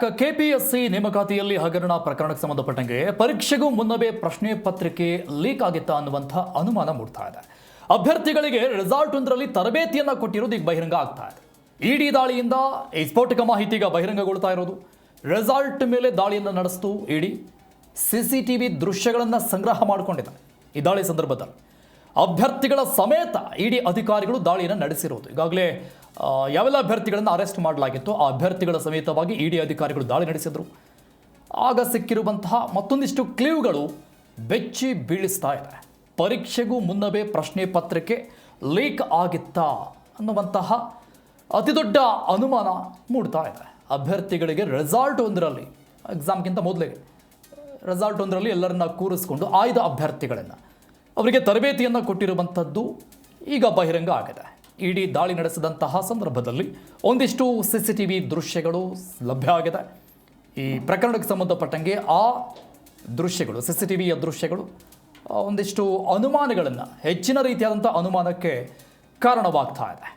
KPSC ನೇಮಕಾತಿಯಲ್ಲಿ ಹಗರಣ ಪ್ರಕರಣಕ್ಕೆ ಸಂಬಂಧಪಟ್ಟಂಗೆ ಪರೀಕ್ಷೆಗೂ ಮುನ್ನವೇ ಪ್ರಶ್ನೆ ಪತ್ರಿಕೆ ಲೀಕ್ ಆಗಿತ್ತಾ ಅನ್ನುವಂಥ ಅನುಮಾನ ಮೂಡ್ತಾ ಇದೆ. ಅಭ್ಯರ್ಥಿಗಳಿಗೆ ರಿಸಾರ್ಟ್ ಒಂದರಲ್ಲಿ ತರಬೇತಿಯನ್ನ ಕೊಟ್ಟಿರೋದು ಈಗ ಬಹಿರಂಗ ಆಗ್ತಾ ಇದೆ. ಇಡಿ ದಾಳಿಯಿಂದ ಈ ಸ್ಫೋಟಕ ಮಾಹಿತಿ ಈಗ ಬಹಿರಂಗಗೊಳ್ತಾ ಇರೋದು. ರೆಸಾರ್ಟ್ ಮೇಲೆ ದಾಳಿಯನ್ನು ನಡೆಸಿತು ಇಡಿ. CCTV ದೃಶ್ಯಗಳನ್ನು ಸಂಗ್ರಹ ಮಾಡಿಕೊಂಡಿದೆ. ಈ ದಾಳಿ ಸಂದರ್ಭದಲ್ಲಿ ಅಭ್ಯರ್ಥಿಗಳ ಸಮೇತ ಇಡಿ ಅಧಿಕಾರಿಗಳು ದಾಳಿಯನ್ನು ನಡೆಸಿರೋದು. ಈಗಾಗಲೇ ಯಾವೆಲ್ಲ ಅಭ್ಯರ್ಥಿಗಳನ್ನು ಅರೆಸ್ಟ್ ಮಾಡಲಾಗಿತ್ತು ಆ ಅಭ್ಯರ್ಥಿಗಳ ಸಮೇತವಾಗಿ ಇಡಿ ಅಧಿಕಾರಿಗಳು ದಾಳಿ ನಡೆಸಿದ್ರು. ಆಗ ಸಿಕ್ಕಿರುವಂತಹ ಮತ್ತೊಂದಿಷ್ಟು ಕ್ಲೀವ್ಗಳು ಬೆಚ್ಚಿ ಬೀಳಿಸ್ತಾ ಇದೆ. ಪರೀಕ್ಷೆಗೂ ಮುನ್ನವೇ ಪ್ರಶ್ನೆ ಪತ್ರಿಕೆ ಲೀಕ್ ಆಗಿತ್ತಾ ಅನ್ನುವಂತಹ ಅತಿದೊಡ್ಡ ಅನುಮಾನ ಮೂಡ್ತಾ ಇದೆ. ಅಭ್ಯರ್ಥಿಗಳಿಗೆ ರೆಸಾರ್ಟ್ ಒಂದರಲ್ಲಿ ಎಕ್ಸಾಮ್ಗಿಂತ ಮೊದಲೇ ರೆಸಾರ್ಟ್ ಒಂದರಲ್ಲಿ ಎಲ್ಲರನ್ನ ಕೂರಿಸ್ಕೊಂಡು ಆಯ್ದ ಅಭ್ಯರ್ಥಿಗಳನ್ನು ಅವರಿಗೆ ತರಬೇತಿಯನ್ನು ಕೊಟ್ಟಿರುವಂಥದ್ದು ಈಗ ಬಹಿರಂಗ ಆಗಿದೆ. ಇಡಿ ದಾಳಿ ನಡೆಸಿದಂತಹ ಸಂದರ್ಭದಲ್ಲಿ ಒಂದಿಷ್ಟು CCTV ದೃಶ್ಯಗಳು ಲಭ್ಯ ಆಗಿದೆ. ಈ ಪ್ರಕರಣಕ್ಕೆ ಸಂಬಂಧಪಟ್ಟಂಗೆ ಆ ದೃಶ್ಯಗಳು CCTVಯ ದೃಶ್ಯಗಳು ಒಂದಿಷ್ಟು ಅನುಮಾನಗಳನ್ನು ಹೆಚ್ಚಿನ ರೀತಿಯಾದಂಥ ಅನುಮಾನಕ್ಕೆ ಕಾರಣವಾಗ್ತಾ ಇದೆ.